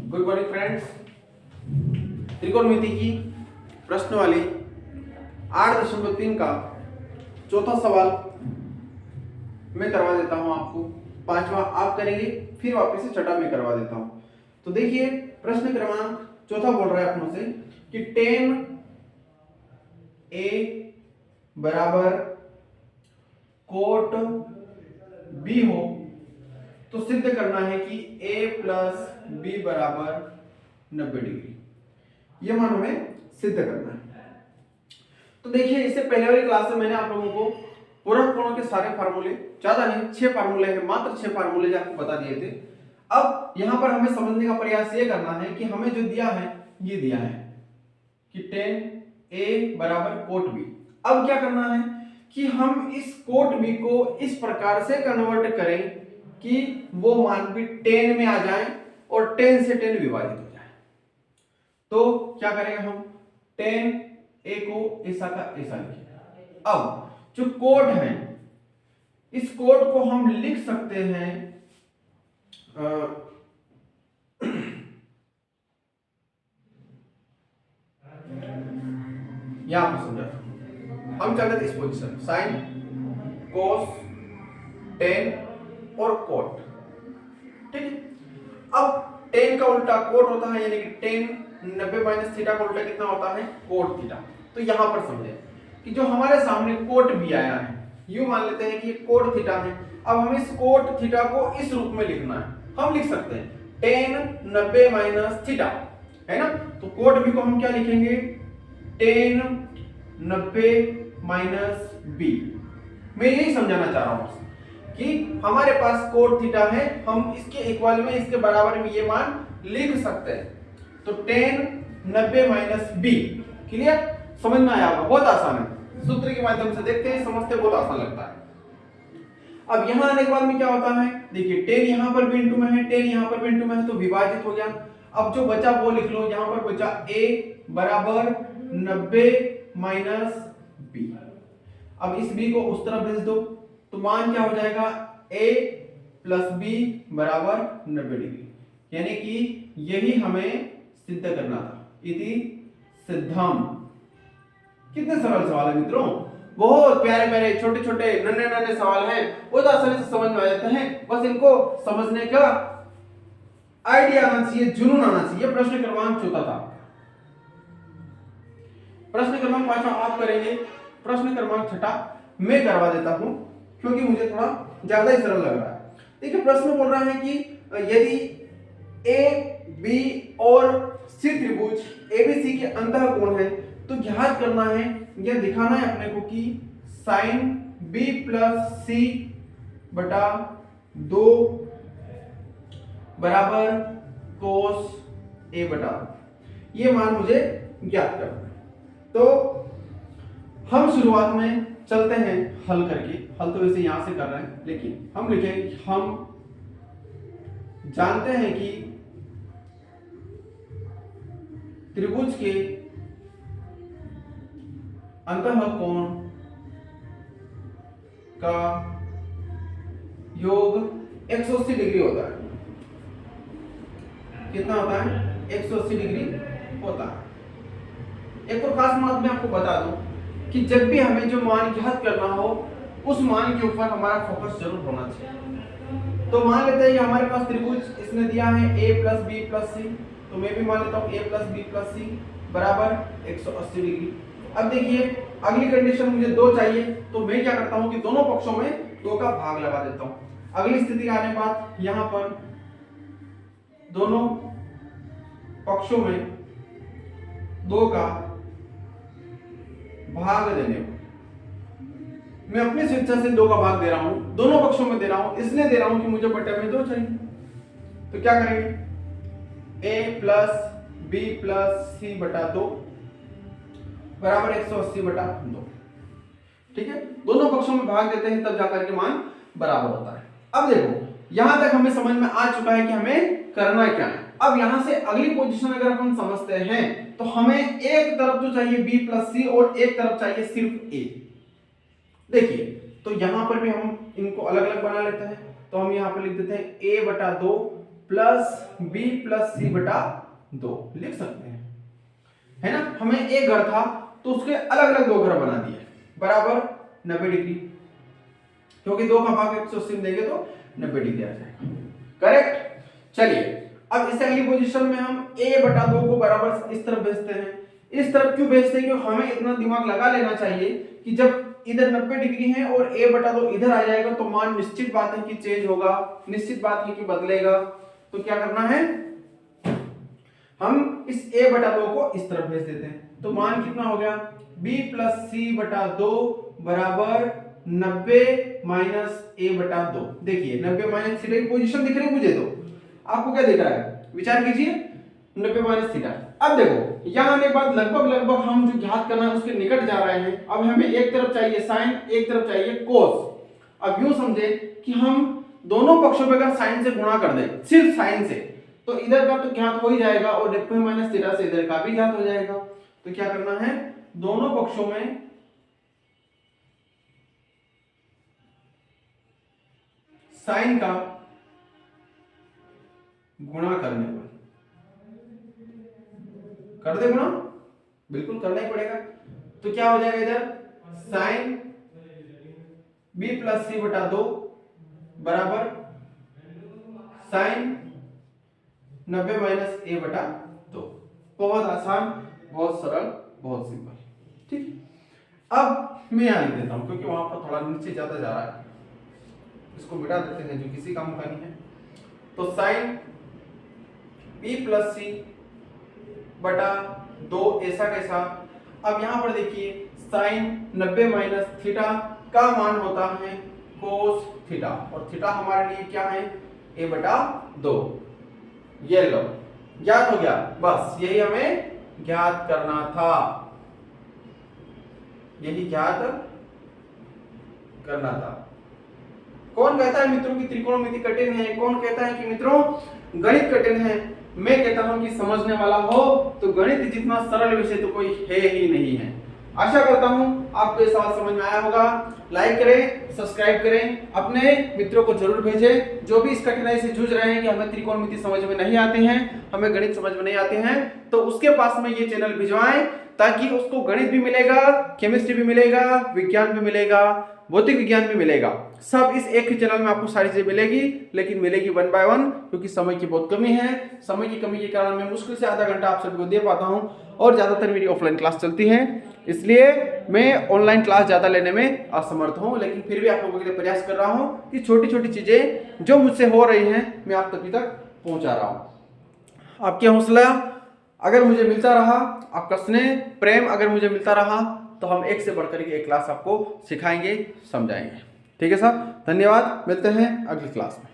Good morning friends. त्रिकोणमिति की प्रश्न वाली 8.3 का चौथा सवाल मैं करवा देता हूं आपको। पांचवा आप करेंगे, फिर वापस से छठा मैं करवा देता हूं। तो देखिए प्रश्न क्रमांक चौथा बोल रहा है अपनों से कि tan a बराबर cot b हो तो सिद्ध करना है कि a प्लस b बराबर 90 डिग्री। यह मान हमें सिद्ध करना है। तो देखिए इससे पहले वाली क्लास में मैंने आप लोगों को पूरक कोणों के सारे फार्मूले, ज्यादा नहीं 6 फार्मूले हैं, मात्र 6 फार्मूले आपको बता दिए थे। अब यहां पर हमें समझने का प्रयास ये करना है कि हमें जो दिया है ये दिया है कि tan a बराबर cot b। अब क्या करना है कि हम इस cot b को इस प्रकार से कन्वर्ट करें कि वो मान भी tan में आ जाए और tan से tan विभाजित हो जाए। तो क्या करेंगे हम tan a को ऐसा का ऐसा लिखेंगे। अब जो कोट है इस कोट को हम लिख सकते हैं यहां पर समझा हम चल रहे थे इस पोजीशन साइन कोस टेन और कोट। ठीक है, अब टेन का उल्टा कोट होता है, यानी कि टेन 90 माइनस थीटा का उल्टा कितना होता है कोट थीटा। तो यहां पर समझे कि जो हमारे सामने कोट भी आया है यूं मान लेते हैं कि कोट थीटा है। अब हमें इस कोट थीटा को इस रूप में लिखना है। हम लिख सकते हैं टेन 90 माइनस थीटा, है ना। तो कोट भी को हम क्या लिखेंगे टेन 90 माइनस बी। मैं यही समझाना चाह रहा हूं कि हमारे पास कोट थीटा है, हम इसके इक्वल में इसके बराबर में ये मान लिख सकते हैं। तो टेन 90 माइनस बी। क्लियर, समझ में आया होगा, बहुत आसान है। सूत्र के माध्यम से देखते हैं, समझते बहुत आसान लगता है। अब यहां आने के बाद में क्या होता है, देखिए टेन यहां पर भी इंटू में है, टेन यहां पर भी इंटू में है, तो विभाजित हो गया। अब जो बचा वो लिख लो, यहां पर बचा a बराबर 90 माइनस b। अब इस b को उस तरफ भेज दो तो मान क्या हो जाएगा a प्लस b बराबर 90 डिग्री। यानी कि यही हमें सिद्ध करना था। इति सिद्धम। कितने सरल सवाल है मित्रों, बहुत प्यारे प्यारे छोटे छोटे नन्हे नन्हे सवाल हैं, बहुत आसानी से समझ में आ जाते हैं। बस इनको समझने का आइडिया आना चाहिए, जुनून आना चाहिए। प्रश्न क्रमांक चौथा था। प्रश्न क्रमांक पांचवा आप करेंगे, प्रश्न क्रमांक छठा मैं करवा देता हूं क्योंकि मुझे थोड़ा ज्यादा ही सरल लग रहा है। देखिए प्रश्न बोल रहा है कि यदि ए बी और सी त्रिभुज एबीसी के अंतःकोण है तो ज्ञात करना है या दिखाना है अपने को कि साइन बी प्लस सी बटा 2 बराबर कोस ए बटा, ये मान मुझे ज्ञात करना है। तो हम शुरुआत में चलते हैं हल करके। हल तो वैसे यहां से कर रहे हैं, लेकिन हम लिखेंगे हम जानते हैं कि त्रिभुज के अंतःकोण का योग 180 डिग्री होता है। कितना होता है 180 डिग्री होता है। एक और खास बात मैं आपको बता दूं कि जब भी हमें जो मान ज्ञात करना हो उस मान के ऊपर हमारा फोकस जरूर होना चाहिए। तो मान लेते हैं कि हमारे पास त्रिभुज इसने दिया है a प्लस बी प्लस सी, तो मैं भी मान लेता हूं a प्लस बी प्लस सी बराबर 180 डिग्री। अब देखिए अगली कंडीशन मुझे 2 चाहिए, तो मैं क्या करता हूं कि दोनों पक्षों में 2 का भाग लगा देता हूं। अगली स्थिति आने के बाद यहां पर दोनों पक्षों में 2 का भाग देने को मैं अपनी स्वेच्छा से 2 का भाग दे रहा हूं, दोनों पक्षों में दे रहा हूं, इसलिए दे रहा हूं कि मुझे बटे में 2 चाहिए। तो क्या करेंगे a प्लस बी प्लस सी बटा 2 बराबर 180 बटा 2। ठीक है, दोनों पक्षों में भाग देते हैं तब जाकर के मान बराबर होता है। अब देखो यहां तक हमें समझ में आ चुका है कि हमें करना क्या है। अब यहां से अगली पोजीशन अगर हम समझते हैं तो हमें एक तरफ तो चाहिए b प्लस सी और एक तरफ चाहिए सिर्फ a। देखिए तो यहां पर भी हम इनको अलग अलग बना लेते हैं। तो हम यहां पर लिख देते हैं a बटा 2 प्लस बी प्लस सी बटा 2 लिख सकते हैं, है ना। हमें एक घर था तो उसके अलग अलग दो घर बना दिए बराबर 90 डिग्री, क्योंकि 2 का भाग 180 में देंगे तो 90 डिग्री आ जाएगा, करेक्ट। चलिए अब इस अगली पोजीशन में हम a बटा 2 को बराबर इस तरफ भेजते हैं। इस तरफ क्यों भेजते हैं, क्योंकि हमें इतना दिमाग लगा लेना चाहिए कि जब इधर 90 डिग्री है और a बटा 2 इधर आ जाएगा तो मान निश्चित बात है कि चेंज होगा, निश्चित बात है कि बदलेगा। तो क्या करना है, हम इस a बटा 2 को इस तरफ भेज देते हैं। तो मान कितना हो गया, b प्लस सी बटा 2 बराबर 90 माइनस a बटा 2। देखिए 90 माइनस थीटा की पोजीशन दिख रही है मुझे, तो आपको क्या दिख रहा है, विचार कीजिए 90 माइनस थीटा। अब देखो यहाँ आने के बाद लगभग हम जो ज्ञात करना है उसके निकट जा रहे हैं। अब हमें एक तरफ चाहिए साइन, एक तरफ चाहिए कोस। अब यूं समझे कि हम दोनों पक्षों पे अगर साइन से गुणा कर दें, सिर्फ साइन से, तो इधर का तो ज्ञात हो ही जाएगा और 90 माइनस थीटा से इधर का भी ज्ञात हो जाएगा। तो क्या करना है, दोनों पक्षों में साइन का गुणा करने पर, कर दे गुणा, बिल्कुल करना ही पड़ेगा। तो क्या हो जाएगा, इधर साइन b प्लस सी बटा 2 बराबर साइन 90 माइनस a बटा 2। बहुत आसान, बहुत सरल, बहुत सिंपल, ठीक। अब मैं यहां लिख देता हूं क्योंकि वहां पर थोड़ा नीचे ज्यादा जा रहा है, इसको मिटा देते हैं जो किसी काम का नहीं है। तो साइन b प्लस सी बटा 2 ऐसा कैसा। अब यहां पर देखिए साइन 90 माइनस थीटा का मान होता है कोस थीटा, और थीटा हमारे लिए क्या है, a बटा 2। ये लो ज्ञात हो गया, बस यही हमें ज्ञात करना था, यही ज्ञात करना था। कौन कहता है मित्रों की त्रिकोणमिति कठिन है, कौन कहता है कि मित्रों गणित कठिन है। मैं कहता हूं कि समझने वाला हो तो गणित जितना सरल विषय तो कोई है ही नहीं है। आशा करता हूं आपको ये सवाल समझ में आया होगा। लाइक करें, सब्सक्राइब करें, अपने मित्रों को जरूर भेजें जो भी इस कठिनाई से जूझ रहे हैं कि हमें त्रिकोणमिति समझ में नहीं आते हैं, हमें गणित समझ में नहीं आते हैं, तो उसके पास में ये चैनल भिजवाएं ताकि उसको गणित भी मिलेगा, केमिस्ट्री भी मिलेगा, विज्ञान भी मिलेगा, भौतिक विज्ञान भी मिलेगा। सब इस एक ही चैनल में आपको सारी चीजें मिलेगी, लेकिन मिलेगी 1 बाय 1, क्योंकि समय की बहुत कमी है। समय की कमी के कारण मैं मुश्किल से आधा घंटा आप सभी को दे पाता हूं और ज्यादातर मेरी ऑफलाइन क्लास चलती है, इसलिए मैं ऑनलाइन क्लास ज्यादा लेने में असमर्थ हूं। लेकिन फिर भी आप लोगों के लिए प्रयास कर रहा हूं कि छोटी छोटी चीजें जो मुझसे हो रही हैं मैं आप तक पहुंचा रहा हूं। आपकी हौसला अगर मुझे मिलता रहा, आपका स्नेह प्रेम अगर मुझे मिलता रहा, तो हम एक से बढ़कर एक क्लास आपको सिखाएंगे, समझाएंगे। ठीक है साहब, धन्यवाद, मिलते हैं अगली क्लास में।